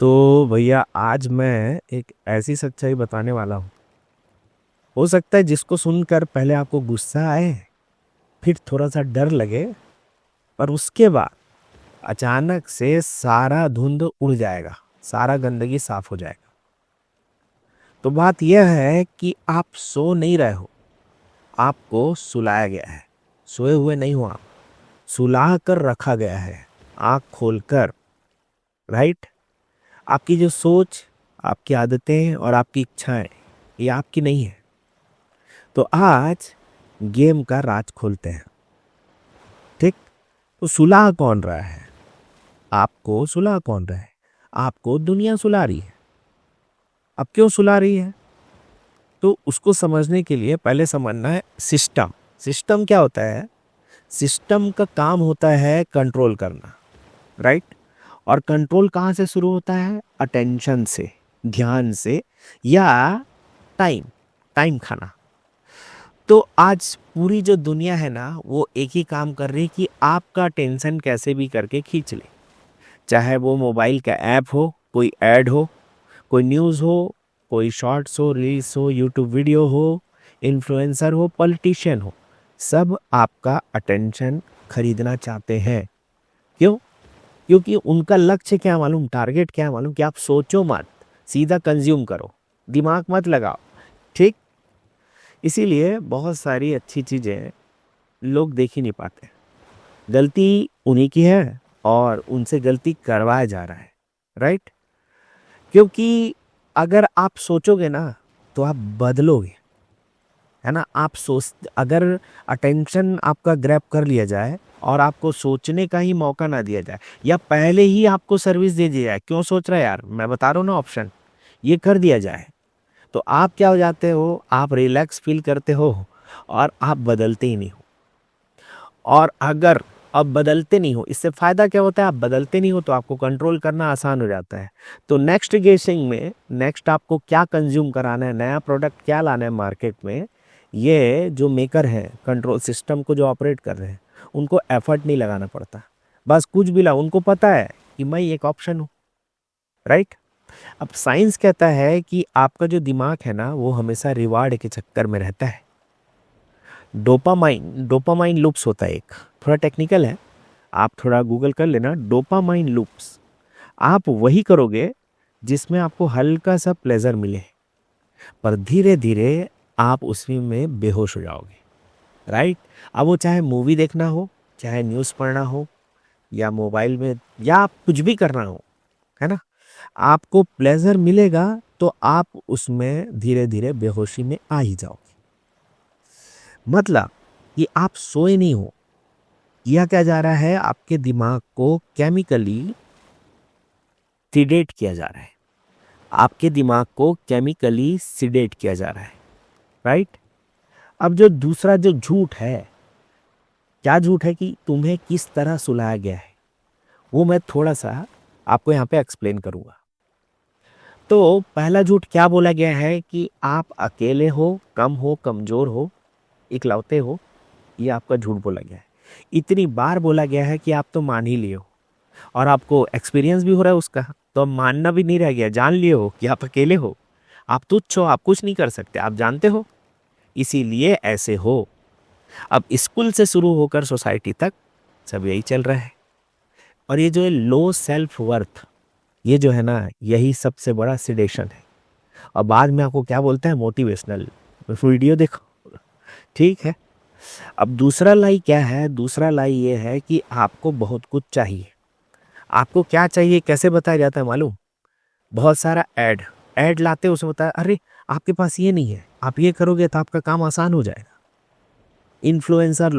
तो भैया आज मैं एक ऐसी सच्चाई बताने वाला हूँ। हो सकता है जिसको सुनकर पहले आपको गुस्सा आए, फिर थोड़ा सा डर लगे, पर उसके बाद अचानक से सारा धुंध उड़ जाएगा, सारा गंदगी साफ हो जाएगा। तो बात यह है कि आप सो नहीं रहे हो, आपको सुलाया गया है। सोए हुए नहीं हो आप, सुला कर रखा गया है, आँख खोलकर। राइट। आपकी जो सोच, आपकी आदतें और आपकी इच्छाएं, ये आपकी नहीं है। तो आज गेम का राज खोलते हैं। ठीक। तो सुला कौन रहा है? आपको सुला कौन रहा है? आपको दुनिया सुला रही है। अब क्यों सुला रही है? तो उसको समझने के लिए पहले समझना है सिस्टम। सिस्टम क्या होता है? सिस्टम का काम होता है कंट्रोल करना। राइट। और कंट्रोल कहाँ से शुरू होता है? अटेंशन से, ध्यान से, या टाइम, टाइम खाना। तो आज पूरी जो दुनिया है ना, वो एक ही काम कर रही है कि आपका टेंशन कैसे भी करके खींच ले। चाहे वो मोबाइल का ऐप हो, कोई ऐड हो, कोई न्यूज़ हो, कोई शॉर्ट्स हो, रील्स हो, यूट्यूब वीडियो हो, इन्फ्लुएंसर हो, पॉलिटिशियन हो, सब आपका अटेंशन खरीदना चाहते हैं। क्यों? क्योंकि उनका लक्ष्य क्या मालूम, टारगेट क्या मालूम, कि आप सोचो मत, सीधा कंज्यूम करो, दिमाग मत लगाओ। ठीक। इसीलिए बहुत सारी अच्छी चीज़ें लोग देख ही नहीं पाते। गलती उन्हीं की है और उनसे गलती करवाया जा रहा है। राइट। क्योंकि अगर आप सोचोगे ना, तो आप बदलोगे। है ना? आप सोच, अगर अटेंशन आपका ग्रैब कर लिया जाए और आपको सोचने का ही मौका ना दिया जाए, या पहले ही आपको सर्विस दे दी जाए, क्यों सोच रहा है यार, मैं बता रहा हूँ ना ऑप्शन, ये कर दिया जाए, तो आप क्या हो जाते हो? आप रिलैक्स फील करते हो और आप बदलते ही नहीं हो। और अगर अब बदलते नहीं हो, इससे फ़ायदा क्या होता है? आप बदलते नहीं हो तो आपको कंट्रोल करना आसान हो जाता है। तो नेक्स्ट गेसिंग में, नेक्स्ट आपको क्या कंज्यूम कराना है, नया प्रोडक्ट क्या लाना है मार्केट में, ये जो मेकर हैं, कंट्रोल सिस्टम को जो ऑपरेट कर रहे हैं, उनको एफर्ट नहीं लगाना पड़ता। बस कुछ भी ला, उनको पता है कि मैं एक ऑप्शन हूँ। राइट। अब साइंस कहता है कि आपका जो दिमाग है ना, वो हमेशा रिवार्ड के चक्कर में रहता है। डोपामाइन डोपामाइन लूप्स होता है एक, थोड़ा टेक्निकल है, आप थोड़ा गूगल कर लेना। डोपामाइन लूप्स, आप वही करोगे जिसमें आपको हल्का सा प्लेजर मिले, पर धीरे धीरे आप उसी में बेहोश हो जाओगे। राइट। अब वो चाहे मूवी देखना हो, चाहे न्यूज़ पढ़ना हो, या मोबाइल में, या आप कुछ भी करना हो, है ना, आपको प्लेजर मिलेगा तो आप उसमें धीरे धीरे बेहोशी में आ ही जाओगे। मतलब कि आप सोए नहीं हो। किया क्या जा रहा है? आपके दिमाग को केमिकली सिडेट किया जा रहा है। आपके दिमाग को केमिकली सिडेट किया जा रहा है। राइट। अब जो दूसरा जो झूठ है, क्या झूठ है कि तुम्हें किस तरह सुलाया गया है, वो मैं थोड़ा सा आपको यहाँ पे एक्सप्लेन करूँगा। तो पहला झूठ क्या बोला गया है कि आप अकेले हो, कम हो, कमज़ोर हो, इकलौते हो। ये आपका झूठ बोला गया है। इतनी बार बोला गया है कि आप तो मान ही लिए हो, और आपको एक्सपीरियंस भी हो रहा है उसका, तो अब मानना भी नहीं रह गया। जान लिए हो कि आप अकेले हो, आप तुच्छ हो, आप कुछ नहीं कर सकते, आप जानते हो, इसीलिए ऐसे हो। अब स्कूल से शुरू होकर सोसाइटी तक सब यही चल रहा है। और ये जो है लो सेल्फ वर्थ, ये जो है ना, यही सबसे बड़ा सिडेशन है। और बाद में आपको क्या बोलते हैं? मोटिवेशनल वीडियो देखो। ठीक है। अब दूसरा लाई क्या है? दूसरा लाई ये है कि आपको बहुत कुछ चाहिए। आपको क्या चाहिए कैसे बताया जाता है मालूम? बहुत सारा ऐड, ऐड लाते हैं, उसमें बताया अरे आपके पास ये नहीं है, आप ये करोगे तो आपका काम आसान हो जाएगा। इन्फ्लुएंसर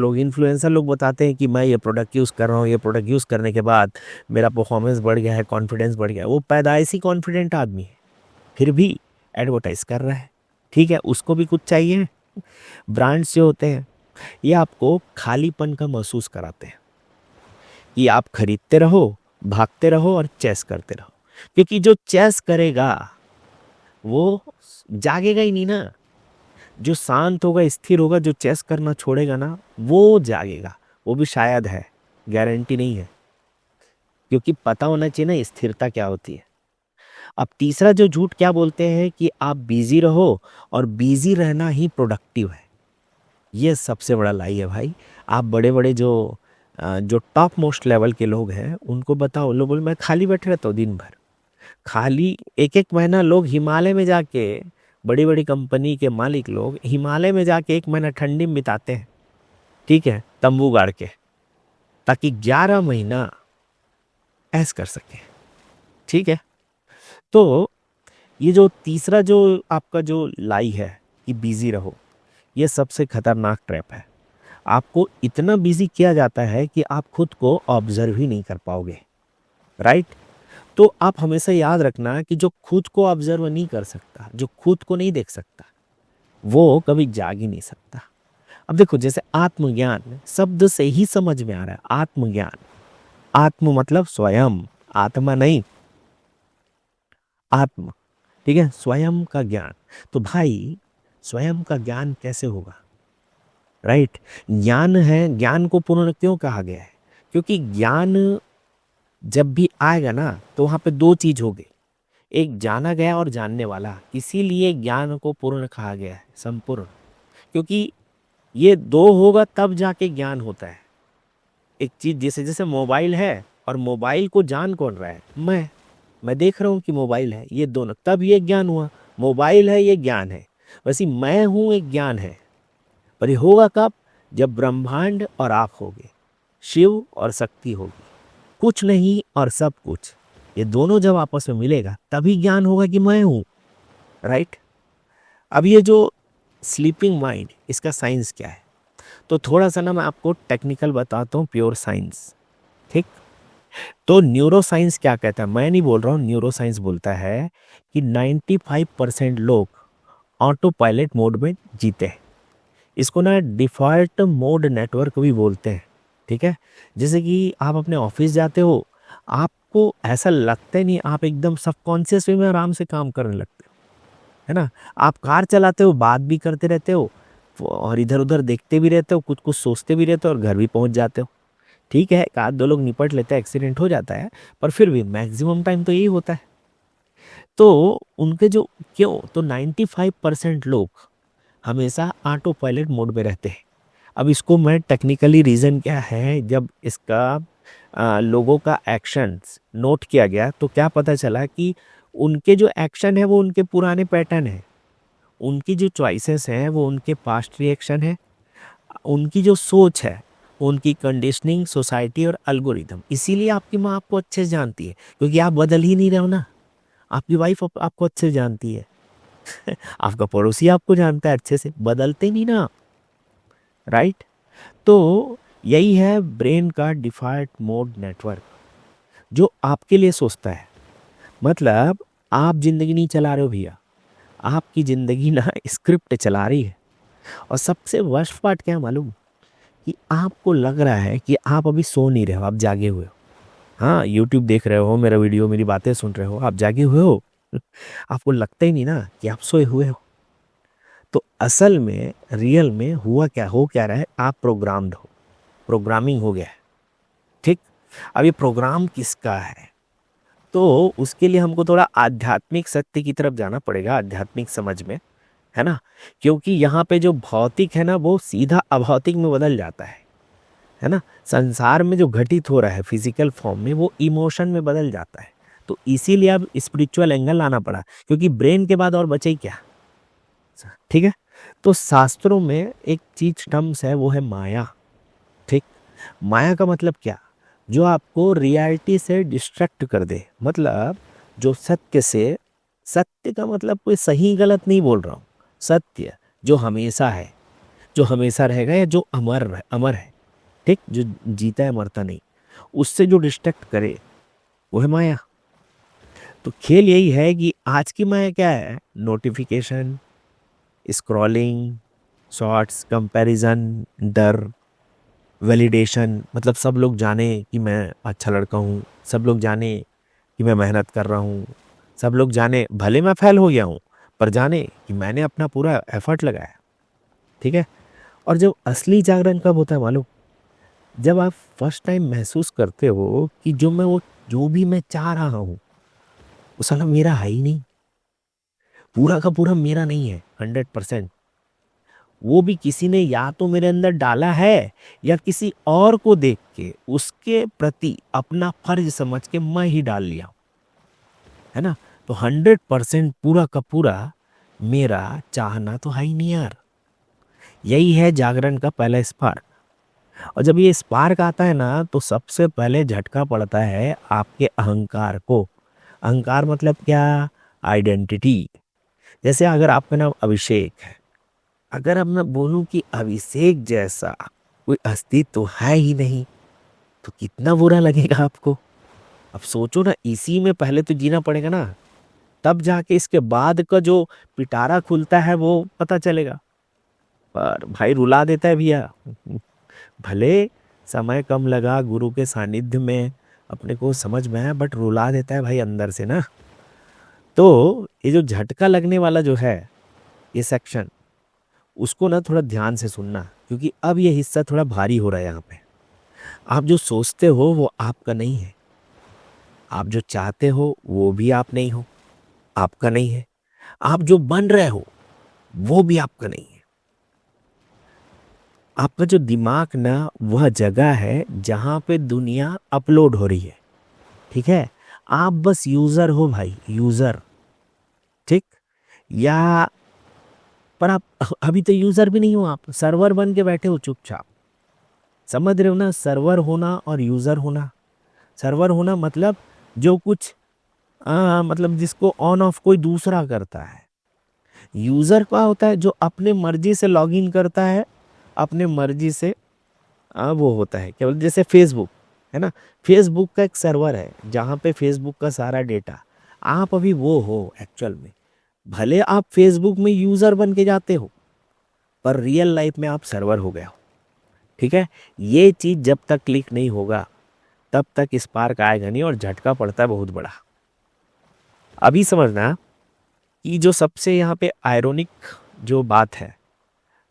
लोग बताते हैं कि मैं ये प्रोडक्ट यूज़ कर रहा हूँ, ये प्रोडक्ट यूज़ करने के बाद मेरा परफॉर्मेंस बढ़ गया है, कॉन्फिडेंस बढ़ गया है। वो पैदाइशी कॉन्फिडेंट आदमी है, फिर भी एडवर्टाइज कर रहा है। ठीक है, उसको भी कुछ चाहिए। ब्रांड्स जो होते हैं, ये आपको खालीपन का महसूस कराते हैं कि आप खरीदते रहो, भागते रहो और चेस करते रहो। क्योंकि जो चेस करेगा वो जागेगा ही नहीं ना। जो शांत होगा, स्थिर होगा, जो चेस करना छोड़ेगा ना, वो जागेगा। वो भी शायद है, गारंटी नहीं है। क्योंकि पता होना चाहिए ना स्थिरता क्या होती है। अब तीसरा जो झूठ क्या बोलते हैं कि आप बिजी रहो और बिजी रहना ही प्रोडक्टिव है। ये सबसे बड़ा लाई है भाई। आप बड़े बड़े जो टॉप मोस्ट लेवल के लोग हैं उनको बताओ, लोग बोले मैं खाली बैठे रहता हूँ दिन भर। खाली एक एक महीना लोग हिमालय में जाके, बड़ी बड़ी कंपनी के मालिक लोग हिमालय में जाके 1 महीना ठंडी में बिताते हैं, ठीक है, तंबू गाड़ के, ताकि 11 महीना ऐश कर सके। ठीक है, तो ये जो तीसरा जो आपका जो लाई है कि बिजी रहो, ये सबसे खतरनाक ट्रैप है। आपको इतना बिजी किया जाता है कि आप खुद को ऑब्जर्व ही नहीं कर पाओगे, राइट। तो आप हमेशा याद रखना कि जो खुद को ऑब्जर्व नहीं कर सकता, जो खुद को नहीं देख सकता, वो कभी जाग ही नहीं सकता। अब देखो, जैसे आत्मज्ञान शब्द से ही समझ में आ रहा है। आत्मज्ञान, आत्म मतलब स्वयं, आत्मा नहीं, आत्म, ठीक है, स्वयं का ज्ञान। तो भाई स्वयं का ज्ञान कैसे होगा, राइट। ज्ञान है, ज्ञान को पूर्ण क्यों कहा गया है? क्योंकि ज्ञान जब भी आएगा ना तो वहां पे दो चीज होगी, एक जाना गया और जानने वाला। इसीलिए ज्ञान को पूर्ण कहा गया है, संपूर्ण। क्योंकि ये दो होगा तब जाके ज्ञान होता है। एक चीज जैसे जैसे मोबाइल है, और मोबाइल को जान कौन रहा है? मैं देख रहा हूँ कि मोबाइल है, ये दोनों, तब ये ज्ञान हुआ। मोबाइल है ये ज्ञान है, वैसे मैं हूं एक ज्ञान है। पर ये होगा कब? जब ब्रह्मांड और आप होगे, शिव और शक्ति होगी, कुछ नहीं और सब कुछ, ये दोनों जब आपस में मिलेगा तभी ज्ञान होगा कि मैं हूं, राइट। अब ये जो स्लीपिंग माइंड, इसका साइंस क्या है? तो थोड़ा सा ना मैं आपको टेक्निकल बताता हूँ, प्योर साइंस, ठीक। तो न्यूरो साइंस क्या कहता है, मैं नहीं बोल रहा हूँ, न्यूरो साइंस बोलता है कि 95% लोग ऑटो पायलट मोड में जीते हैं। इसको ना डिफॉल्ट मोड नेटवर्क भी बोलते हैं, ठीक है। जैसे कि आप अपने ऑफिस जाते हो, आपको ऐसा लगता ही नहीं, आप एकदम सबकॉन्शियस वे में आराम से काम करने लगते हो, है ना। आप कार चलाते हो, बात भी करते रहते हो, और इधर उधर देखते भी रहते हो, कुछ कुछ सोचते भी रहते हो, और घर भी पहुंच जाते हो। ठीक है, एक आध दो लोग निपट लेते हैं, एक्सीडेंट हो जाता है, पर फिर भी मैक्सिमम टाइम तो यही होता है। तो उनके जो, क्यों? तो 95% लोग हमेशा ऑटो पायलट मोड में रहते हैं। अब इसको मैं टेक्निकली रीज़न क्या है, जब इसका लोगों का एक्शंस नोट किया गया तो क्या पता चला कि उनके जो एक्शन है वो उनके पुराने पैटर्न है, उनकी जो चॉइसेस हैं वो उनके पास्ट रिएक्शन है, उनकी जो सोच है वो उनकी कंडीशनिंग, सोसाइटी और एल्गोरिदम। इसीलिए आपकी माँ आपको अच्छे से जानती है, क्योंकि आप बदल ही नहीं रहे हो ना। आपकी वाइफ आपको अच्छे से जानती है आपका पड़ोसी आपको जानता है अच्छे से, बदलते नहीं ना, राइट। तो यही है ब्रेन का डिफॉल्ट मोड नेटवर्क, जो आपके लिए सोचता है। मतलब आप जिंदगी नहीं चला रहे हो भैया, आपकी जिंदगी ना स्क्रिप्ट चला रही है। और सबसे वर्स्ट पार्ट क्या है मालूम? कि आपको लग रहा है कि आप अभी सो नहीं रहे हो, आप जागे हुए हो। हाँ, यूट्यूब देख रहे हो, मेरा वीडियो, मेरी बातें सुन रहे हो, आप जागे हुए हो आपको लगता ही नहीं ना कि आप सोए हुए हो। तो असल में, रियल में हो क्या रहा है, आप प्रोग्राम्ड हो, प्रोग्रामिंग हो गया है, ठीक। अब ये प्रोग्राम किसका है? तो उसके लिए हमको थोड़ा आध्यात्मिक सत्य की तरफ जाना पड़ेगा, आध्यात्मिक समझ में, है ना। क्योंकि यहाँ पे जो भौतिक है ना वो सीधा अभौतिक में बदल जाता है ना। संसार में जो घटित हो रहा है फिजिकल फॉर्म में, वो इमोशन में बदल जाता है। तो इसीलिए अब स्पिरिचुअल एंगल लाना पड़ा, क्योंकि ब्रेन के बाद और बचे ही क्या, ठीक है। तो शास्त्रों में एक चीज टर्म्स है, वो है माया, ठीक। माया का मतलब क्या? जो आपको रियलिटी से डिस्ट्रैक्ट कर दे। मतलब जो सत्य से, सत्य का मतलब कोई सही गलत नहीं बोल रहा हूँ, सत्य जो हमेशा है, जो हमेशा रहेगा, या जो अमर है, ठीक, जो जीता है मरता नहीं, उससे जो डिस्ट्रैक्ट करे वो है माया। तो खेल यही है कि आज की माया क्या है? नोटिफिकेशन, स्क्रॉलिंग, शॉर्ट्स, कंपैरिजन, डर, वैलिडेशन। मतलब सब लोग जाने कि मैं अच्छा लड़का हूँ, सब लोग जाने कि मैं मेहनत कर रहा हूँ, सब लोग जाने भले मैं फेल हो गया हूँ, पर जाने कि मैंने अपना पूरा एफर्ट लगाया, ठीक है। और जब असली जागरण कब होता है मालूम? जब आप फर्स्ट टाइम महसूस करते हो कि जो भी मैं चाह रहा हूँ वो साला मेरा है ही नहीं, पूरा का पूरा मेरा नहीं है 100%। वो भी किसी ने या तो मेरे अंदर डाला है या किसी और को देख के उसके प्रति अपना फर्ज समझ के मैं ही डाल लिया हूं, है ना। तो 100% पूरा का पूरा मेरा चाहना तो है ही नहीं यार। यही है जागरण का पहला स्पार्क। और जब ये स्पार्क आता है ना तो सबसे पहले झटका पड़ता है आपके अहंकार को। अहंकार मतलब क्या? आइडेंटिटी। जैसे अगर आपका नाम अभिषेक है, अगर अब मैं बोलूं कि अभिषेक जैसा कोई अस्तित्व तो है ही नहीं, तो कितना बुरा लगेगा आपको। अब सोचो ना, इसी में पहले तो जीना पड़ेगा ना, तब जाके इसके बाद का जो पिटारा खुलता है वो पता चलेगा। पर भाई रुला देता है भैया। भले समय कम लगा गुरु के सानिध्य में अपने को समझ में आया, बट रुला देता है भाई अंदर से ना। तो ये जो झटका लगने वाला जो है ये सेक्शन, उसको ना थोड़ा ध्यान से सुनना, क्योंकि अब ये हिस्सा थोड़ा भारी हो रहा है यहाँ पे। आप जो सोचते हो वो आपका नहीं है, आप जो चाहते हो वो भी आप नहीं हो, आपका नहीं है। आप जो बन रहे हो वो भी आपका नहीं है। आपका जो दिमाग ना वह जगह है जहां पे दुनिया अपलोड हो रही है, ठीक है। आप बस यूजर हो भाई, यूजर, ठीक। या पर आप अभी तो यूजर भी नहीं हो, आप सर्वर बन के बैठे हो चुपचाप। समझ रहे हो ना, सर्वर होना और यूजर होना। सर्वर होना मतलब जो कुछ मतलब जिसको ऑन ऑफ कोई दूसरा करता है। यूजर क्या होता है? जो अपने मर्जी से लॉगिन करता है, अपने मर्जी से वो होता है केवल। जैसे फेसबुक है ना, फेसबुक का एक सर्वर है जहाँ पे फेसबुक का सारा डेटा, आप अभी वो हो एक्चुअल में। भले आप फेसबुक में यूजर बन के जाते हो, पर रियल लाइफ में आप सर्वर हो गए हो, ठीक है। ये चीज जब तक क्लिक नहीं होगा तब तक स्पार्क आएगा नहीं, और झटका पड़ता है बहुत बड़ा। अभी समझना कि जो सबसे यहाँ पे आयरोनिक जो बात है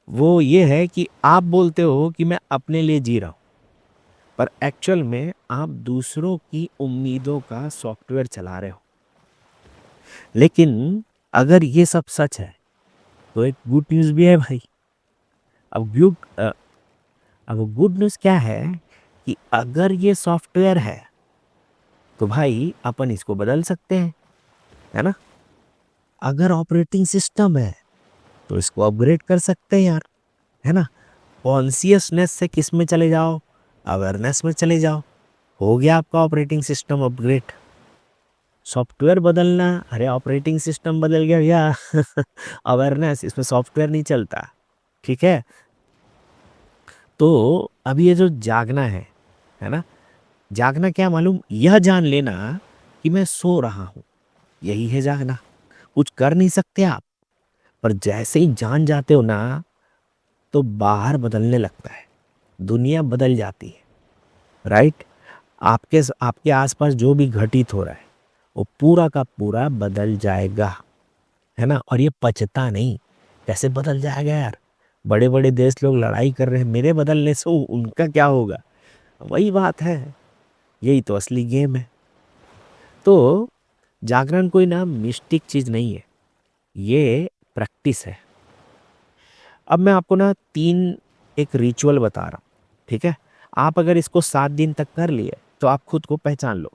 वो ये है कि आप बोलते हो कि मैं अपने लिए जी रहा हूं, पर एक्चुअल में आप दूसरों की उम्मीदों का सॉफ्टवेयर चला रहे हो। लेकिन अगर ये सब सच है तो एक गुड न्यूज़ भी है भाई। अब गुड न्यूज़ क्या है कि अगर ये सॉफ्टवेयर है तो भाई अपन इसको बदल सकते हैं, है ना। अगर ऑपरेटिंग सिस्टम है तो इसको अपग्रेड कर सकते हैं यार, है ना। कॉन्शियसनेस से किस में चले जाओ? अवेयरनेस में चले जाओ, हो गया आपका ऑपरेटिंग सिस्टम अपग्रेड। सॉफ्टवेयर बदलना, अरे ऑपरेटिंग सिस्टम बदल गया या अवेयरनेस, इसमें सॉफ्टवेयर नहीं चलता, ठीक है। तो अभी ये जो जागना है ना, जागना क्या मालूम? यह जान लेना कि मैं सो रहा हूं, यही है जागना। कुछ कर नहीं सकते आप, पर जैसे ही जान जाते हो ना तो बाहर बदलने लगता है, दुनिया बदल जाती है, राइट। आपके आपके आसपास जो भी घटित हो रहा है वो पूरा का पूरा बदल जाएगा, है ना। और ये पचता नहीं। कैसे बदल जाएगा यार? बड़े बड़े देश लोग लड़ाई कर रहे हैं, मेरे बदलने से उनका क्या होगा? वही बात है, यही तो असली गेम है। तो जागरण कोई ना मिस्टिक चीज नहीं है, ये प्रैक्टिस है। अब मैं आपको ना 3 एक रिचुअल बता रहा हूँ, ठीक है। आप अगर इसको 7 दिन तक कर लिए तो आप खुद को पहचान लो,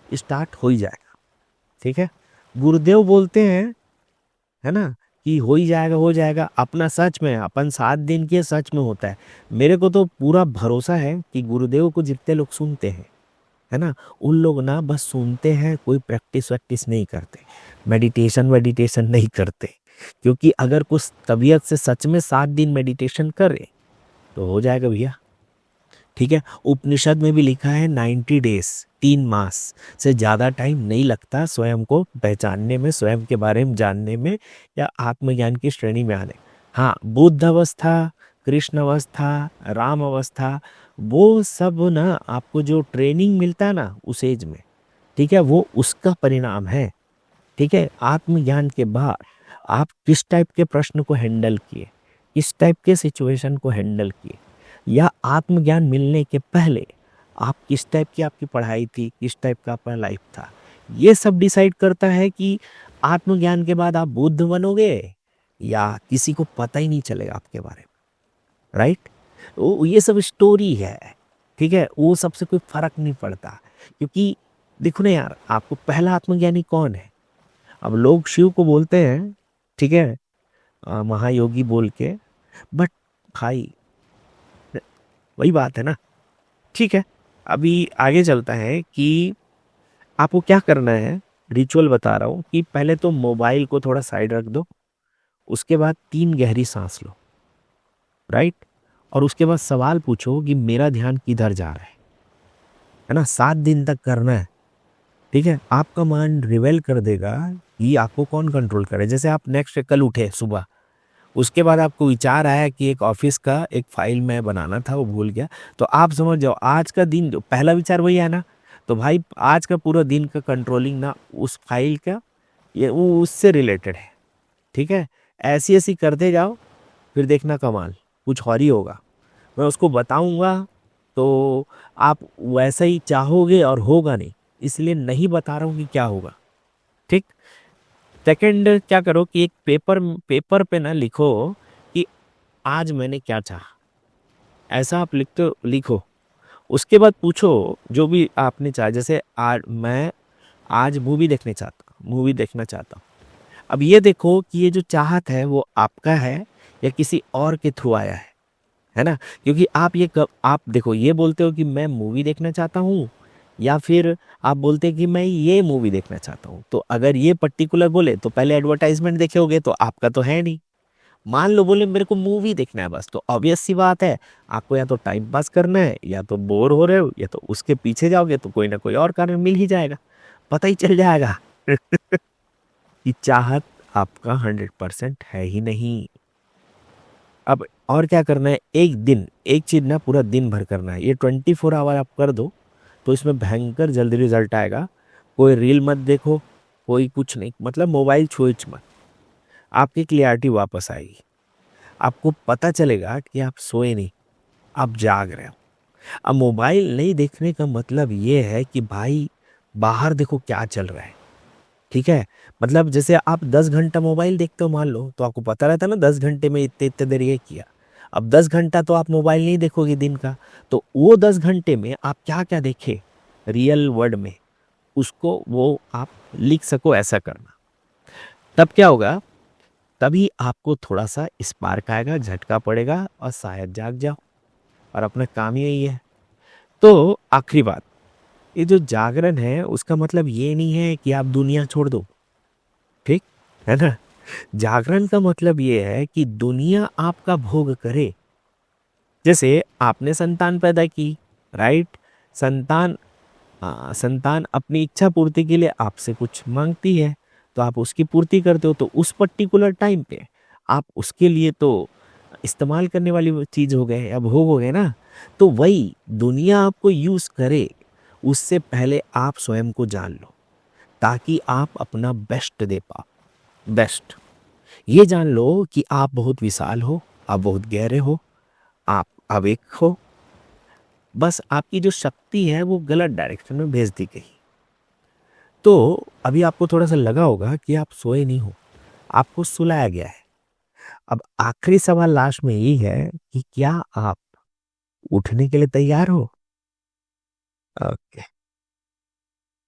स्टार्ट हो ही जाएगा, ठीक है। गुरुदेव बोलते हैं, है ना, कि हो ही जाएगा, हो जाएगा। अपना सच में अपन 7 दिन के सच में होता है। मेरे को तो पूरा भरोसा है कि गुरुदेव को जितने लोग सुनते हैं, है ना, उन लोग ना बस सुनते हैं, कोई प्रैक्टिस वैक्टिस नहीं करते, मेडिटेशन नहीं करते। क्योंकि अगर कुछ तबीयत से सच में 7 दिन मेडिटेशन करे तो हो जाएगा भैया, ठीक है। उपनिषद में भी लिखा है 90 डेज, 3 मास से ज़्यादा टाइम नहीं लगता स्वयं को पहचानने में, स्वयं के बारे में जानने में, या आत्मज्ञान की श्रेणी में आने। हाँ, बुद्ध अवस्था, कृष्ण अवस्था, राम अवस्था, वो सब ना आपको जो ट्रेनिंग मिलता है ना उस एज में, ठीक है, वो उसका परिणाम है, ठीक है। आत्मज्ञान के बाद आप किस टाइप के प्रश्न को हैंडल किए, किस टाइप के सिचुएशन को हैंडल किए, या आत्मज्ञान मिलने के पहले आप किस टाइप की आपकी पढ़ाई थी, किस टाइप का आपका लाइफ था, ये सब डिसाइड करता है कि आत्मज्ञान के बाद आप बुद्ध बनोगे या किसी को पता ही नहीं चलेगा आपके बारे में, राइट? वो ये सब स्टोरी है, ठीक है? वो सबसे कोई फर्क नहीं पड़ता, क्योंकि देखो ना यार, आपको पहला आत्मज्ञानी कौन है? अब लोग शिव को बोलते हैं, ठीक है, महायोगी बोल के, बट भाई वही बात है ना। ठीक है, अभी आगे चलता है कि आपको क्या करना है। रिचुअल बता रहा हूँ कि पहले तो मोबाइल को थोड़ा साइड रख दो, उसके बाद 3 गहरी सांस लो, राइट? और उसके बाद सवाल पूछो कि मेरा ध्यान किधर जा रहा है ना? 7 दिन तक करना है, ठीक है? आपका माइंड रिवेल कर देगा कि आपको कौन कंट्रोल करे। जैसे आप नेक्स्ट कल उठे सुबह, उसके बाद आपको विचार आया कि एक ऑफिस का एक फाइल मैं बनाना था, वो भूल गया, तो आप समझ जाओ आज का दिन जो पहला विचार वही है ना, तो भाई आज का पूरा दिन का कंट्रोलिंग ना उस फाइल का, ये वो उससे रिलेटेड है, ठीक है? ऐसी ऐसी करते जाओ, फिर देखना कमाल कुछ और ही होगा। मैं उसको बताऊंगा तो आप वैसा ही चाहोगे और होगा नहीं, इसलिए नहीं बता रहा हूँ कि क्या होगा, ठीक? सेकंड क्या करो कि एक पेपर पेपर पे ना लिखो कि आज मैंने क्या चाहा, ऐसा आप लिखते लिखो। उसके बाद पूछो जो भी आपने चाहा, जैसे आज मैं आज मूवी देखना चाहता हूँ। अब ये देखो कि ये जो चाहत है वो आपका है या किसी और के थ्रू आया है ना? क्योंकि आप ये कब आप देखो ये बोलते हो कि मैं मूवी देखना चाहता हूँ, या फिर आप बोलते हैं कि मैं ये मूवी देखना चाहता हूँ। तो अगर ये पर्टिकुलर बोले तो पहले एडवर्टाइजमेंट देखे होगे, तो आपका तो है नहीं। मान लो बोले मेरे को मूवी देखना है बस, तो ऑब्वियस सी बात है, आपको या तो टाइम पास करना है या तो बोर हो रहे हो, या तो उसके पीछे जाओगे तो कोई ना कोई और कारण मिल ही जाएगा, पता ही चल जाएगा कि चाहत आपका 100% है ही नहीं। अब और क्या करना है, एक दिन एक चीज ना पूरा दिन भर करना है। ये 24 आवर आप कर दो तो इसमें भयंकर जल्दी रिजल्ट आएगा। कोई रील मत देखो, कोई कुछ नहीं, मतलब मोबाइल छुए मत, आपकी क्लियरिटी वापस आएगी। आपको पता चलेगा कि आप सोए नहीं, आप जाग रहे हो। अब मोबाइल नहीं देखने का मतलब ये है कि भाई बाहर देखो क्या चल रहा है, ठीक है? मतलब जैसे आप 10 घंटा मोबाइल देखते हो मान लो, तो आपको पता रहता है ना 10 घंटे में इतने इतने देर ये किया। अब 10 घंटा तो आप मोबाइल नहीं देखोगे दिन का, तो वो 10 घंटे में आप क्या क्या देखे रियल वर्ड में, उसको वो आप लिख सको, ऐसा करना। तब क्या होगा, तभी आपको थोड़ा सा स्पार्क आएगा, झटका पड़ेगा और शायद जाग जाओ, और अपना काम ही यही है। तो आखिरी बात, ये जो जागरण है उसका मतलब ये नहीं है कि आप दुनिया छोड़ दो, ठीक है ना? जागरण का मतलब ये है कि दुनिया आपका भोग करे। जैसे आपने संतान पैदा की, राइट? संतान संतान अपनी इच्छा पूर्ति के लिए आपसे कुछ मांगती है, तो आप उसकी पूर्ति करते हो, तो उस पर्टिकुलर टाइम पे आप उसके लिए तो इस्तेमाल करने वाली वो चीज हो गए या भोग हो गए ना। तो वही दुनिया आपको यूज करे, उससे पहले आप स्वयं को जान लो, ताकि आप अपना बेस्ट दे पाओ। बेस्ट ये जान लो कि आप बहुत विशाल हो, आप बहुत गहरे हो, आप अवेक हो। बस आपकी जो शक्ति है वो गलत डायरेक्शन में भेज दी गई। तो अभी आपको थोड़ा सा लगा होगा कि आप सोए नहीं हो, आपको सुलाया गया है। अब आखिरी सवाल लास्ट में यही है कि क्या आप उठने के लिए तैयार हो? ओके।